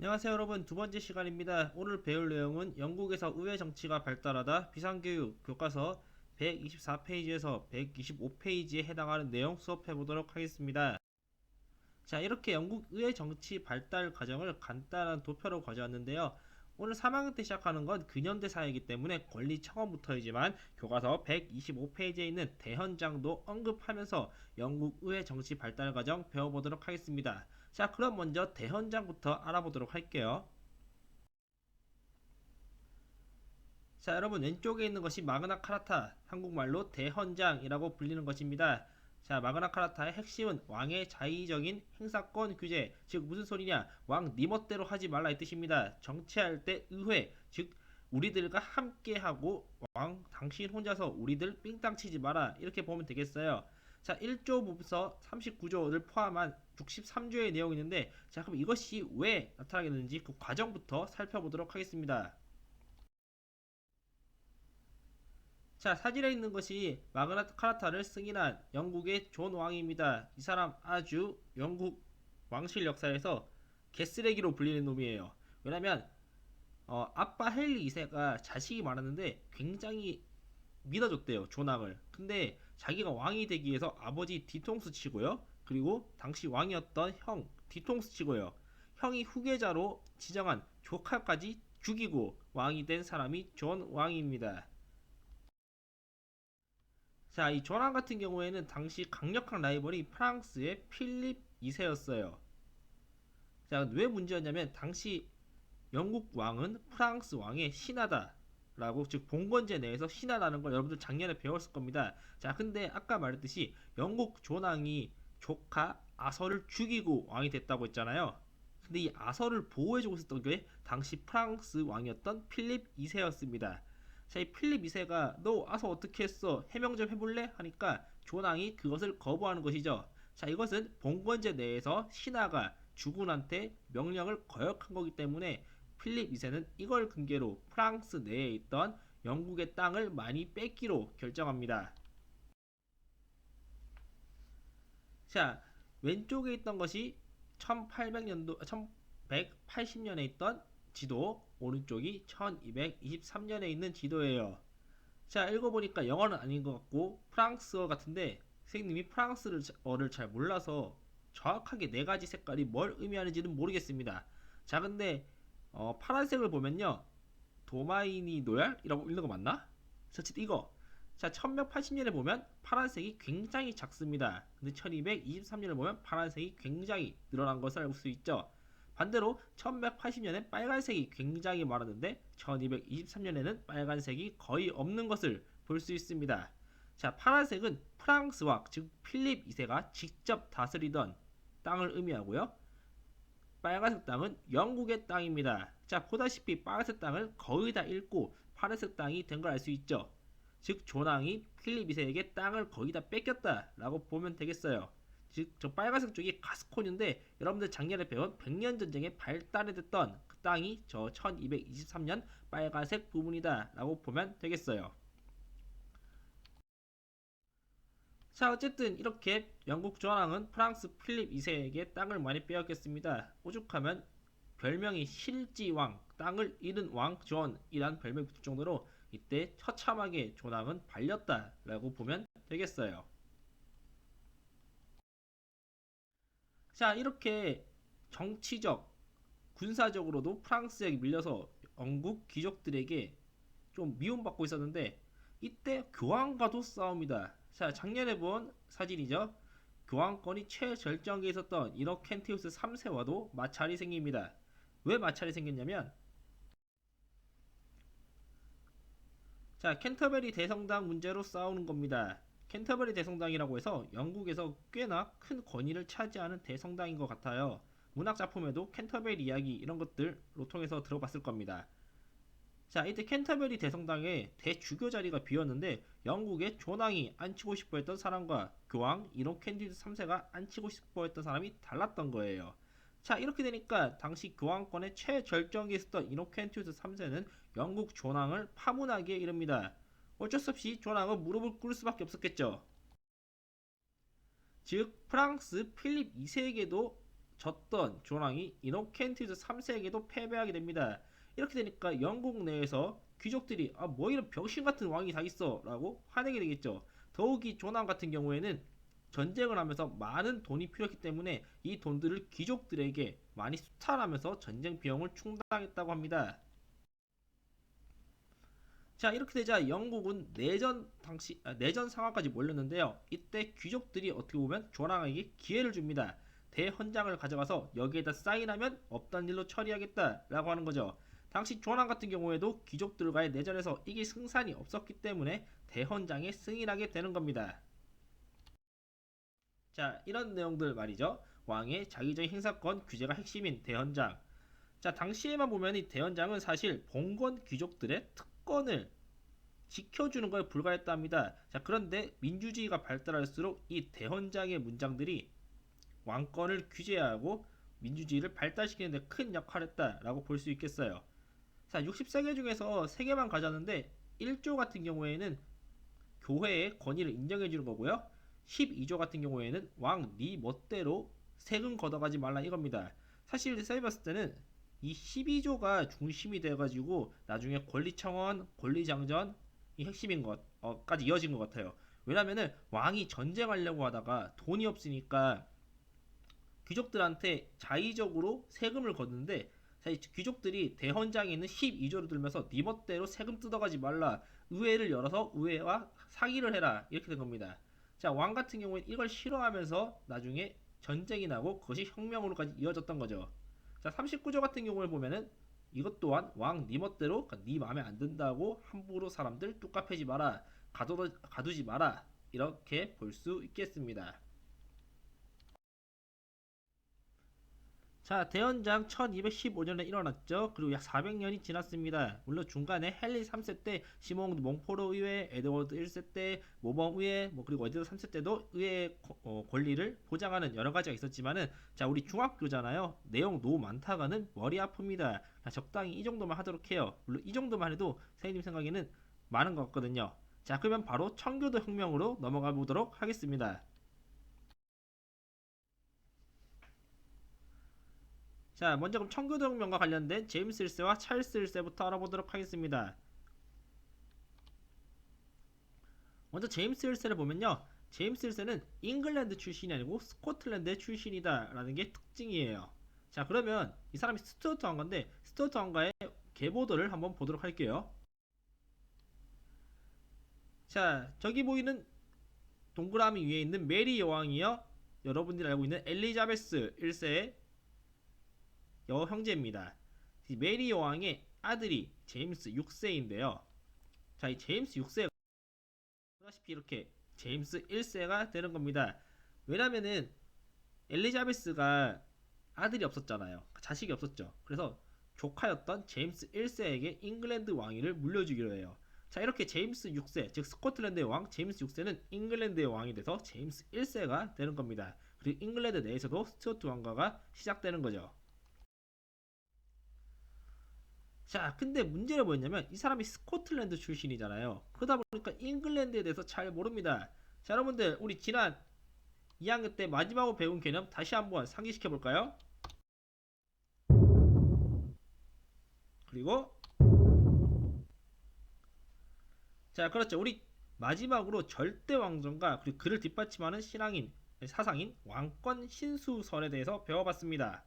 안녕하세요 여러분, 두 번째 시간입니다. 오늘 배울 내용은 영국에서 의회 정치가 발달하다 비상교육 교과서 124페이지에서 125페이지에 해당하는 내용 수업해 보도록 하겠습니다. 자, 이렇게 영국 의회 정치 발달 과정을 간단한 도표로 가져왔는데요. 오늘 3학년 때 시작하는 건 근현대 사회이기 때문에 권리 처음부터이지만 교과서 125페이지에 있는 대헌장도 언급하면서 영국 의회 정치 발달 과정 배워보도록 하겠습니다. 자, 그럼 먼저 대헌장부터 알아보도록 할게요. 자, 여러분, 왼쪽에 있는 것이 마그나 카라타, 한국말로 대헌장이라고 불리는 것입니다. 자, 마그나 카라타의 핵심은 왕의 자의적인 행사권 규제, 즉 무슨 소리냐? 왕 네 멋대로 하지 말라 이 뜻입니다. 정치할 때 의회, 즉 우리들과 함께하고 왕 당신 혼자서 우리들 삥땅 치지 마라, 이렇게 보면 되겠어요. 자, 1조부터 39조를 포함한 63조의 내용이 있는데, 자, 그럼 이것이 왜 나타나게 되는지 그 과정부터 살펴보도록 하겠습니다. 자, 사진에 있는 것이 마그나 카라타를 승인한 영국의 존 왕입니다. 이 사람 아주 영국 왕실 역사에서 개쓰레기로 불리는 놈이에요. 왜냐면 아빠 헨리 2세가 자식이 많았는데 굉장히 믿어줬대요, 존 왕을. 근데 자기가 왕이 되기 위해서 아버지 뒤통수 치고요, 그리고 당시 왕이었던 형 뒤통수 치고요, 형이 후계자로 지정한 조카까지 죽이고 왕이 된 사람이 존 왕입니다. 자, 이 조난 같은 경우에는 당시 강력한 라이벌이 프랑스의 필립 2세였어요. 자, 왜 문제였냐면 당시 영국 왕은 프랑스 왕의 신하다 라고, 즉 봉건제 내에서 신하라는 걸 여러분들 작년에 배웠을 겁니다. 자, 근데 아까 말했듯이 영국 존왕이 조카 아서를 죽이고 왕이 됐다고 했잖아요. 근데 이 아서를 보호해주고 있었던 게 당시 프랑스 왕이었던 필립 2세였습니다. 자, 이 필립 2세가 너 아서 어떻게 했어? 해명 좀 해볼래? 하니까 존왕이 그것을 거부하는 것이죠. 자, 이것은 봉건제 내에서 신하가 주군한테 명령을 거역한 거기 때문에 필립 2세는 이걸 근거로 프랑스 내에 있던 영국의 땅을 많이 뺏기로 결정합니다. 자, 왼쪽에 있던 것이 1800년도 1180년에 있던 지도, 오른쪽이 1223년에 있는 지도예요. 자, 읽어보니까 영어는 아닌 것 같고 프랑스어 같은데 선생님이 프랑스어를 잘 몰라서 정확하게 네 가지 색깔이 뭘 의미하는지는 모르겠습니다. 자, 근데 파란색을 보면요, 도마이니 노얄이라고 읽는 거 맞나? 어쨌든 이거, 자, 1180년에 보면 파란색이 굉장히 작습니다. 근데 1223년을 보면 파란색이 굉장히 늘어난 것을 알 수 있죠. 반대로 1180년에 빨간색이 굉장히 많았는데 1223년에는 빨간색이 거의 없는 것을 볼 수 있습니다. 자, 파란색은 프랑스 왕, 즉 필립 2세가 직접 다스리던 땅을 의미하고요. 빨간색 땅은 영국의 땅입니다. 자, 보다시피 빨간색 땅을 거의 다 잃고 파란색 땅이 된 걸 알 수 있죠. 즉 존왕이 필립 2세에게 땅을 거의 다 뺏겼다라고 보면 되겠어요. 즉 저 빨간색 쪽이 가스콘인데, 여러분들 작년에 배운 백년 전쟁에 발달이 됐던 그 땅이 저 1223년 빨간색 부분이다라고 보면 되겠어요. 자, 어쨌든 이렇게 영국 조왕은 프랑스 필립 2세에게 땅을 많이 빼앗겼습니다. 오죽하면 별명이 실지왕, 땅을 잃은 왕 존이란 별명이 붙을 정도로 이때 처참하게 존왕은 발렸다라고 보면 되겠어요. 자, 이렇게 정치적, 군사적으로도 프랑스에게 밀려서 영국 귀족들에게 좀 미움받고 있었는데, 이때 교황과도 싸웁니다. 자, 작년에 본 사진이죠. 교황권이 최절정기에 있었던 이너켄티우스 3세와도 마찰이 생깁니다. 왜 마찰이 생겼냐면, 자, 캔터베리 대성당 문제로 싸우는 겁니다. 캔터베리 대성당이라고 해서 영국에서 꽤나 큰 권위를 차지하는 대성당인 것 같아요. 문학 작품에도 캔터베리 이야기 이런 것들로 통해서 들어봤을 겁니다. 자, 이때 캔터베리 대성당의 대주교 자리가 비었는데 영국의 존왕이 앉히고 싶어 했던 사람과 교황 이노켄티우스 3세가 앉히고 싶어 했던 사람이 달랐던 거예요. 자, 이렇게 되니까 당시 교황권의 최절정기에 있었던 이노켄티우스 3세는 영국 존왕을 파문하기에 이릅니다. 어쩔 수 없이 존왕은 무릎을 꿇을 수밖에 없었겠죠. 즉 프랑스 필립 2세에게도 졌던 존왕이 이노켄티우스 3세에게도 패배하게 됩니다. 이렇게 되니까 영국 내에서 귀족들이 뭐 이런 병신 같은 왕이 다 있어 라고 화내게 되겠죠. 더욱이 존왕 같은 경우에는 전쟁을 하면서 많은 돈이 필요했기 때문에 이 돈들을 귀족들에게 많이 수탈하면서 전쟁 비용을 충당했다고 합니다. 자, 이렇게 되자 영국은 내전 상황까지 몰렸는데요. 이때 귀족들이 어떻게 보면 조랑에게 기회를 줍니다. 대헌장을 가져가서 여기에다 사인하면 없던 일로 처리하겠다라고 하는 거죠. 당시 조랑 같은 경우에도 귀족들과의 내전에서 이게 승산이 없었기 때문에 대헌장에 승인하게 되는 겁니다. 자, 이런 내용들 말이죠. 왕의 자기적인 행사권 규제가 핵심인 대헌장. 자, 당시에만 보면 이 대헌장은 사실 봉건 귀족들의 특권을 지켜주는 것에 불과했다 합니다. 자, 그런데 민주주의가 발달할수록 이 대헌장의 문장들이 왕권을 규제하고 민주주의를 발달시키는 데 큰 역할을 했다라고 볼 수 있겠어요. 자, 60세계 중에서 3개만 가졌는데 1조 같은 경우에는 교회의 권위를 인정해 주는 거고요. 12조 같은 경우에는 왕 네 멋대로 세금 걷어가지 말라 이겁니다. 사실 세이봤을 때는 이 12조가 중심이 돼가지고 나중에 권리청원, 권리장전 이 핵심인 것까지 이어진 것 같아요. 왜냐면은 왕이 전쟁하려고 하다가 돈이 없으니까 귀족들한테 자의적으로 세금을 걷는데 귀족들이 대헌장에 있는 12조를 들면서 네 멋대로 세금 뜯어가지 말라 의회를 열어서 의회와 상의를 해라 이렇게 된 겁니다. 자, 왕 같은 경우는 이걸 싫어하면서 나중에 전쟁이 나고 그것이 혁명으로까지 이어졌던 거죠. 자, 39조 같은 경우를 보면은 이것 또한 왕 네 멋대로 그러니까 네 마음에 안 든다고 함부로 사람들 뚝까 패지 마라 가두지 마라 이렇게 볼 수 있겠습니다. 자, 대헌장 1215년에 일어났죠. 그리고 약 400년이 지났습니다. 물론 중간에 헨리 3세 때 시몬 몽포르 의회, 에드워드 1세 때 모범 의회, 그리고 에드워드 3세 때도 의회 권리를 보장하는 여러 가지가 있었지만은 자, 우리 중학교잖아요. 내용 너무 많다가는 머리 아픕니다. 적당히 이 정도만 하도록 해요. 물론 이 정도만 해도 선생님 생각에는 많은 것 같거든요. 자, 그러면 바로 청교도 혁명으로 넘어가 보도록 하겠습니다. 자, 먼저 그럼 청교도혁명과 관련된 제임스 1세와 찰스 1세부터 알아보도록 하겠습니다. 먼저 제임스 1세를 보면요. 제임스 1세는 잉글랜드 출신이 아니고 스코틀랜드 출신이다 라는 게 특징이에요. 자, 그러면 이 사람이 스튜어트 왕가인데 스튜어트 왕가의 계보들을 한번 보도록 할게요. 자, 저기 보이는 동그라미 위에 있는 메리 여왕이요. 여러분들이 알고 있는 엘리자베스 1세의 여형제입니다. 메리 여왕의 아들이 제임스 6세인데요. 자, 이 제임스 6세가 보다시피 이렇게 제임스 1세가 되는 겁니다. 왜냐면은 엘리자베스가 아들이 없었잖아요. 자식이 없었죠. 그래서 조카였던 제임스 1세에게 잉글랜드 왕위를 물려주기로 해요. 자, 이렇게 제임스 6세, 즉 스코틀랜드의 왕 제임스 6세는 잉글랜드의 왕이 돼서 제임스 1세가 되는 겁니다. 그리고 잉글랜드 내에서도 스튜어트 왕가가 시작되는 거죠. 자, 근데 문제는 뭐였냐면 이 사람이 스코틀랜드 출신이잖아요. 그러다 보니까 잉글랜드에 대해서 잘 모릅니다. 자, 여러분들 우리 지난 2학년 때 마지막으로 배운 개념 다시 한번 상기시켜 볼까요? 그리고 자, 그렇죠. 우리 마지막으로 절대 왕정과 그리고 그를 뒷받침하는 신앙인 사상인 왕권 신수설에 대해서 배워봤습니다.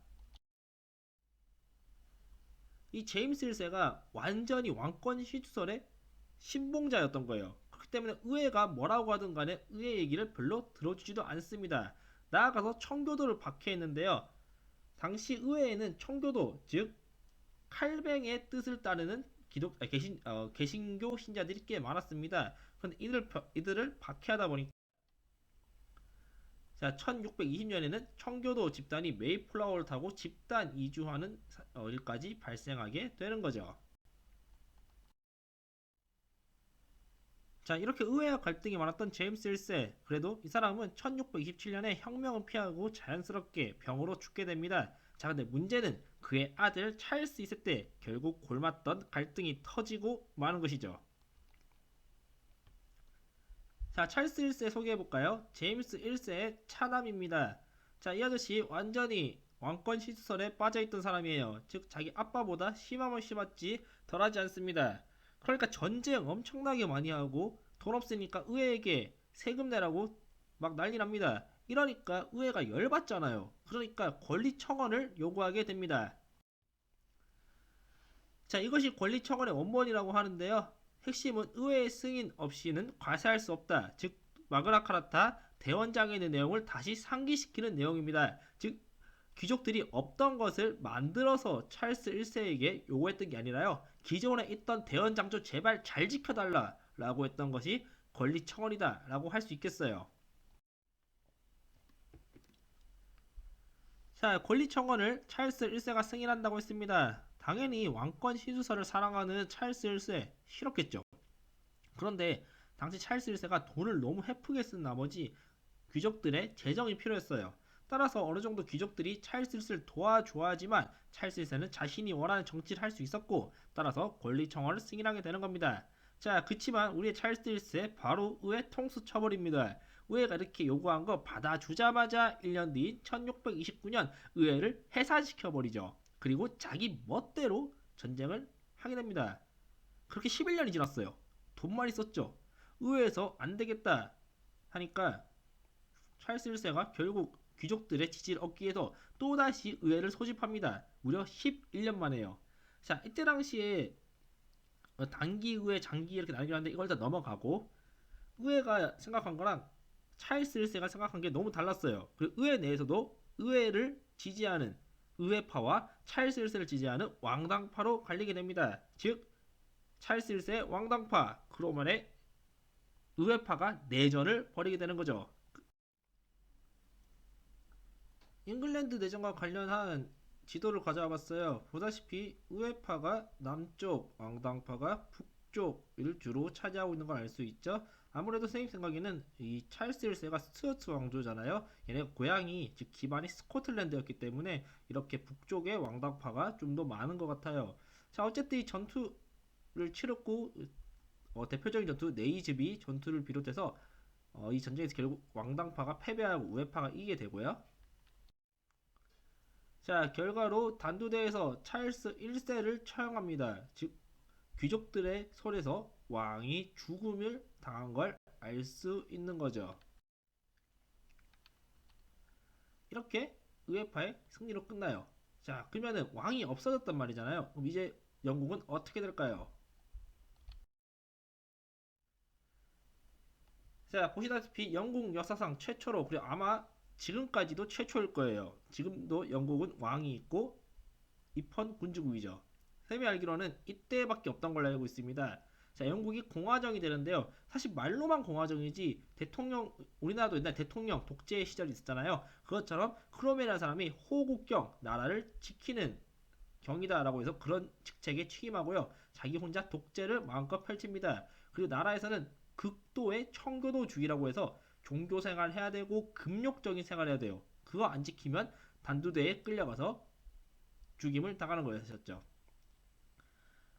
이 제임스 1세가 완전히 왕권 신수설의 신봉자였던 거예요. 그렇기 때문에 의회가 뭐라고 하든 간에 의회 얘기를 별로 들어주지도 않습니다. 나아가서 청교도를 박해했는데요. 당시 의회에는 청교도 즉 칼뱅의 뜻을 따르는 개신교 신자들이 꽤 많았습니다. 그런데 이들을 박해하다 보니까 자, 1620년에는 청교도 집단이 메이플라워를 타고 집단 이주하는 일까지 발생하게 되는 거죠. 자, 이렇게 의회와 갈등이 많았던 제임스 1세. 그래도 이 사람은 1627년에 혁명을 피하고 자연스럽게 병으로 죽게 됩니다. 자, 근데 문제는 그의 아들 찰스 2세 때 결국 골맞던 갈등이 터지고 마는 것이죠. 자, 찰스 1세 소개해볼까요? 제임스 1세의 차남입니다. 자, 이 아저씨 완전히 왕권 시설에 빠져있던 사람이에요. 즉 자기 아빠보다 심하면 심했지 덜하지 않습니다. 그러니까 전쟁 엄청나게 많이 하고 돈 없으니까 의회에게 세금 내라고 막 난리 납니다. 이러니까 의회가 열받잖아요. 그러니까 권리청원을 요구하게 됩니다. 자, 이것이 권리청원의 원본이라고 하는데요. 핵심은 의회의 승인 없이는 과세할 수 없다. 즉 마그나카타 대원장에 있는 내용을 다시 상기시키는 내용입니다. 즉 귀족들이 없던 것을 만들어서 찰스 1세에게 요구했던 게 아니라요. 기존에 있던 대원장조 제발 잘 지켜달라 라고 했던 것이 권리청원이다 라고 할 수 있겠어요. 자, 권리청원을 찰스 1세가 승인한다고 했습니다. 당연히 왕권 시주서를 사랑하는 찰스 1세 싫었겠죠. 그런데 당시 찰스 1세가 돈을 너무 헤프게 쓴 나머지 귀족들의 재정이 필요했어요. 따라서 어느 정도 귀족들이 찰스 1세를 도와줘야지만 찰스 1세는 자신이 원하는 정치를 할 수 있었고 따라서 권리청원을 승인하게 되는 겁니다. 자, 그치만 우리의 찰스 1세 바로 의회 통수 처벌입니다. 의회가 이렇게 요구한 거 받아주자마자 1년 뒤인 1629년 의회를 해산시켜버리죠. 그리고 자기 멋대로 전쟁을 하게 됩니다. 그렇게 11년이 지났어요. 돈 많이 썼죠. 의회에서 안 되겠다 하니까 찰스 1세가 결국 귀족들의 지지를 얻기 위해서 또다시 의회를 소집합니다. 무려 11년 만에요. 자, 이때 당시에 단기 의회, 장기 이렇게 나뉘긴 하는데 이걸 다 넘어가고 의회가 생각한 거랑 찰스 1세가 생각한 게 너무 달랐어요. 그리고 의회 내에서도 의회를 지지하는 의회파와 찰스 1세를 지지하는 왕당파로 갈리게 됩니다. 즉 찰스 1세 왕당파, 크로멜의 의회파가 내전을 벌이게 되는 거죠. 잉글랜드 내전과 관련한 지도를 가져와 봤어요. 보다시피 의회파가 남쪽, 왕당파가 북쪽을 주로 차지하고 있는 걸 알 수 있죠. 아무래도 선생님 생각에는 이 찰스 1세가 스튜어트 왕조잖아요. 얘네가 고향이 즉 기반이 스코틀랜드였기 때문에 이렇게 북쪽의 왕당파가 좀 더 많은 것 같아요. 자, 어쨌든 이 전투를 치렀고 대표적인 전투 네이즈비 전투를 비롯해서 이 전쟁에서 결국 왕당파가 패배하고 우회파가 이기게 되고요. 자, 결과로 단두대에서 찰스 1세를 처형합니다. 즉 귀족들의 손에서 왕이 죽음을 당한 걸 알 수 있는 거죠. 이렇게 의회파의 승리로 끝나요. 자, 그러면은 왕이 없어졌단 말이잖아요. 그럼 이제 영국은 어떻게 될까요? 자, 보시다시피 영국 역사상 최초로 그리고 아마 지금까지도 최초일 거예요. 지금도 영국은 왕이 있고 입헌 군주국이죠. 셈이 알기로는 이때밖에 없던 걸로 알고 있습니다. 자, 영국이 공화정이 되는데요. 사실 말로만 공화정이지 대통령 우리나라도 옛날 대통령 독재 시절이 있었잖아요. 그것처럼 크롬이라는 사람이 호국경 나라를 지키는 경이다라고 해서 그런 직책에 취임하고요. 자기 혼자 독재를 마음껏 펼칩니다. 그리고 나라에서는 극도의 청교도주의라고 해서 종교 생활 해야 되고 금욕적인 생활 해야 돼요. 그거 안 지키면 단두대에 끌려가서 죽임을 당하는 거였었죠.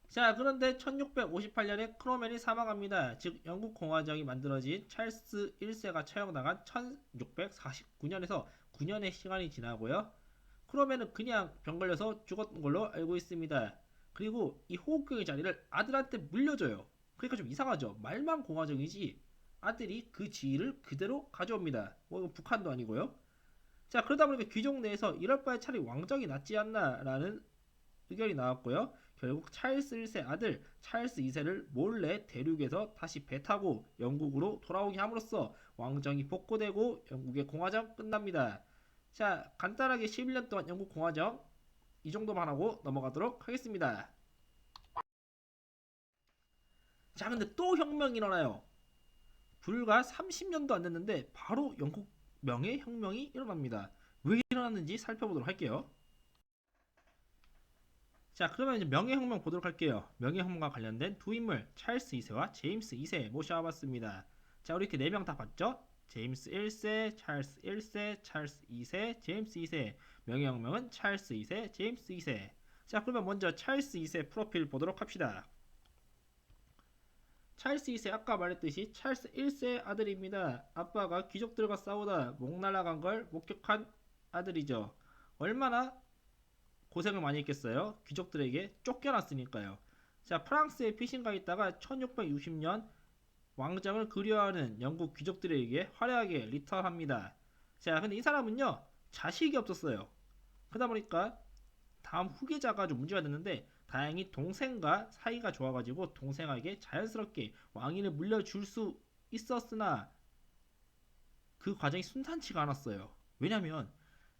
자, 그런데 1658년에 크로멜이 사망합니다. 즉 영국 공화정이 만들어진 찰스 1세가 처형당한 1649년에서 9년의 시간이 지나고요. 크로멜은 그냥 병 걸려서 죽었던 걸로 알고 있습니다. 그리고 이 호국경의 자리를 아들한테 물려줘요. 그러니까 좀 이상하죠. 말만 공화정이지 아들이 그 지위를 그대로 가져옵니다. 뭐 이건 북한도 아니고요. 자, 그러다 보니까 귀족 내에서 이럴 바에 차라리 왕정이 낫지 않나라는 의견이 나왔고요. 결국 찰스 1세 아들 찰스 2세를 몰래 대륙에서 다시 배 타고 영국으로 돌아오게 함으로써 왕정이 복구되고 영국의 공화정 끝납니다. 자, 간단하게 11년 동안 영국 공화정 이 정도만 하고 넘어가도록 하겠습니다. 자, 근데 또 혁명이 일어나요. 불과 30년도 안 됐는데 바로 영국 명예혁명이 일어납니다. 왜 일어났는지 살펴보도록 할게요. 자, 그러면 이제 명예혁명 보도록 할게요. 명예혁명과 관련된 두 인물 찰스 2세와 제임스 2세 모셔봤습니다. 자, 우리 이렇게 네 명 다 봤죠? 제임스 1세, 찰스 1세, 찰스 2세, 제임스 2세. 명예혁명은 찰스 2세, 제임스 2세. 자, 그러면 먼저 찰스 2세 프로필 보도록 합시다. 찰스 2세 아까 말했듯이 찰스 1세 아들입니다. 아빠가 귀족들과 싸우다 목 날아간 걸 목격한 아들이죠. 얼마나 고생을 많이 했겠어요. 귀족들에게 쫓겨났으니까요. 자, 프랑스에 피신가 있다가 1660년 왕정을 그리워하는 영국 귀족들에게 화려하게 리턴합니다. 자, 근데 이 사람은요, 자식이 없었어요. 그러다 보니까 다음 후계자가 좀 문제가 됐는데, 다행히 동생과 사이가 좋아가지고 동생에게 자연스럽게 왕위를 물려줄 수 있었으나 그 과정이 순탄치가 않았어요. 왜냐면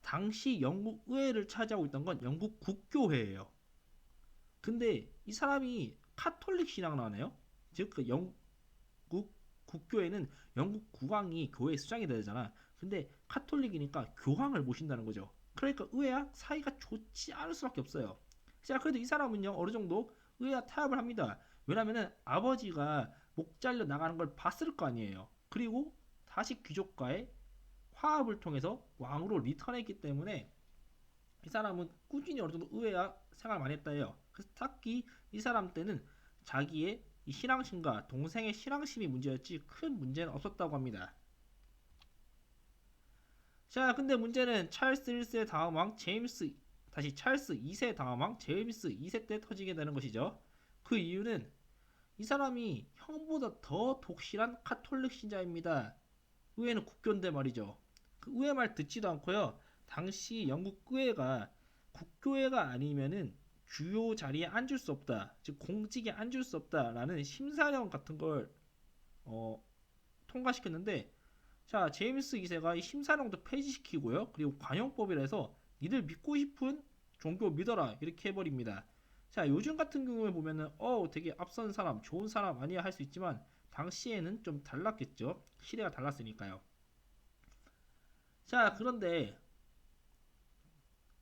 당시 영국 의회를 차지하고 있던 건 영국 국교회예요. 근데 이 사람이 카톨릭 신앙을 하네요. 즉 그 영국 국교회는 영국 국왕이 교회 수장이 되잖아. 근데 카톨릭이니까 교황을 모신다는 거죠. 그러니까 의회와 사이가 좋지 않을 수밖에 없어요. 자, 그래도 이 사람은요 어느 정도 의회와 타협을 합니다. 왜냐면은 아버지가 목 잘려 나가는 걸 봤을 거 아니에요. 그리고 다시 귀족과의 화합을 통해서 왕으로 리턴했기 때문에 이 사람은 꾸준히 어느 정도 의회와 생활을 많이 했다 해요. 그래서 특히 이 사람 때는 자기의 이 신앙심과 동생의 신앙심이 문제였지 큰 문제는 없었다고 합니다. 자, 근데 문제는 찰스 1세 다음 왕 제임스 다시 찰스 2세 다음 왕 제임스 2세 때 터지게 되는 것이죠. 그 이유는 이 사람이 형보다 더 독실한 카톨릭 신자입니다. 의회는 국교인데 말이죠. 그 의회 말 듣지도 않고요. 당시 영국 의회가 국교회가 아니면은 주요 자리에 앉을 수 없다. 즉 공직에 앉을 수 없다라는 심사령 같은 걸 어, 통과시켰는데, 자, 제임스 2세가 이 심사령도 폐지시키고요. 그리고 관용법이라서 니들 믿고 싶은 종교 믿어라 이렇게 해버립니다. 자, 요즘 같은 경우에 보면은 되게 앞선 사람, 좋은 사람 아니야 할 수 있지만 당시에는 좀 달랐겠죠. 시대가 달랐으니까요. 자, 그런데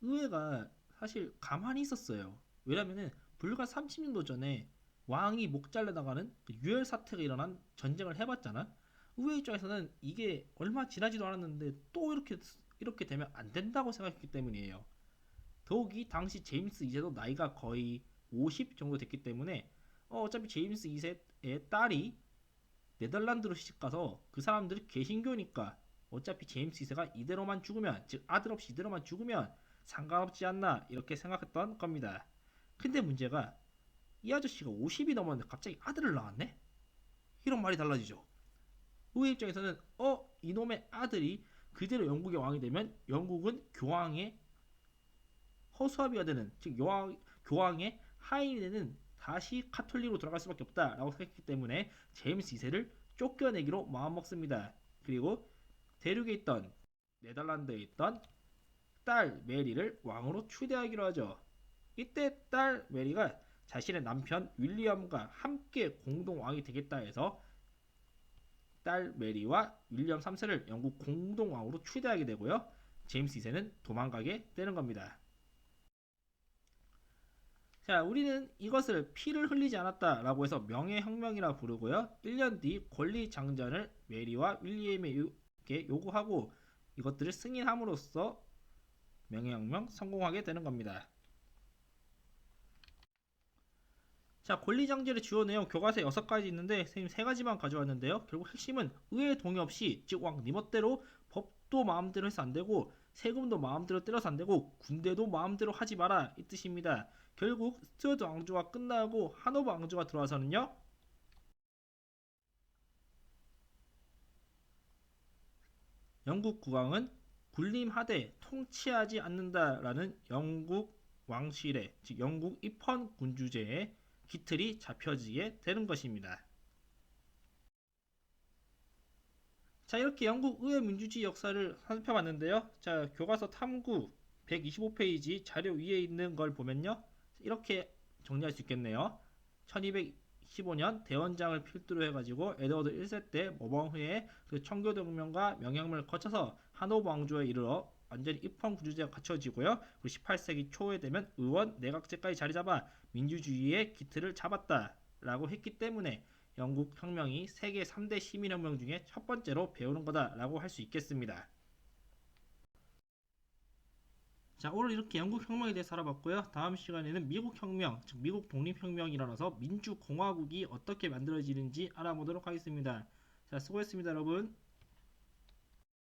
의회가 사실 가만히 있었어요. 왜냐면은 불과 30년도 전에 왕이 목 잘려나가는 유혈 사태가 일어난 전쟁을 해봤잖아. 의회 입장에서는 이게 얼마 지나지도 않았는데 또 이렇게 되면 안 된다고 생각했기 때문이에요. 더욱이 당시 제임스 2세도 나이가 거의 50 정도 됐기 때문에 어차피 제임스 2세의 딸이 네덜란드로 시집가서 그 사람들이 개신교니까 어차피 제임스 2세가 이대로만 죽으면, 즉 아들 없이 이대로만 죽으면 상관없지 않나 이렇게 생각했던 겁니다. 근데 문제가 이 아저씨가 50이 넘었는데 갑자기 아들을 낳았네? 이런 말이 달라지죠. 의회 입장에서는 이놈의 아들이 그대로 영국의 왕이 되면 영국은 교황의 허수아비가 되는, 즉 교황의 하인이 되는 다시 카톨릭으로 돌아갈 수밖에 없다라고 생각했기 때문에 제임스 2세를 쫓겨내기로 마음먹습니다. 그리고 대륙에 있던 네덜란드에 있던 딸 메리를 왕으로 추대하기로 하죠. 이때 딸 메리가 자신의 남편 윌리엄과 함께 공동 왕이 되겠다 해서 딸 메리와 윌리엄 3세를 영국 공동 왕으로 추대하게 되고요. 제임스 2세는 도망가게 되는 겁니다. 자, 우리는 이것을 피를 흘리지 않았다라고 해서 명예혁명이라 부르고요. 1년 뒤 권리장전을 메리와 윌리엄에게 요구하고 이것들을 승인함으로써 명예혁명 성공하게 되는 겁니다. 자, 권리장전의 주요 내용 교과서에 6가지 있는데 선생님 3가지만 가져왔는데요. 결국 핵심은 의회 동의 없이, 즉 왕 니 멋대로 법도 마음대로 해서 안 되고 세금도 마음대로 때려서 안 되고 군대도 마음대로 하지 마라 이 뜻입니다. 결국 스튜어트 왕조가 끝나고 하노버 왕조가 들어와서는요, 영국 국왕은 군림하되 통치하지 않는다라는 영국 왕실의, 즉 영국 입헌 군주제의 기틀이 잡혀지게 되는 것입니다. 자, 이렇게 영국 의회 민주주의 역사를 살펴봤는데요. 자, 교과서 탐구 125페이지 자료 위에 있는 걸 보면요, 이렇게 정리할 수 있겠네요. 1215년 대원장을 필두로 해가지고 에드워드 1세 때 모범회의 그 청교동맹과 명령을 거쳐서 하노버 왕조에 이르러 완전히 입헌 구조제가 갖춰지고요. 그리고 18세기 초에 되면 의원 내각제까지 자리 잡아 민주주의의 기틀을 잡았다라고 했기 때문에 영국 혁명이 세계 3대 시민혁명 중에 첫 번째로 배우는 거다라고 할 수 있겠습니다. 자, 오늘 이렇게 영국 혁명에 대해서 알아봤고요. 다음 시간에는 미국 혁명, 즉 미국 독립혁명이 일어나서 민주공화국이 어떻게 만들어지는지 알아보도록 하겠습니다. 자, 수고했습니다, 여러분.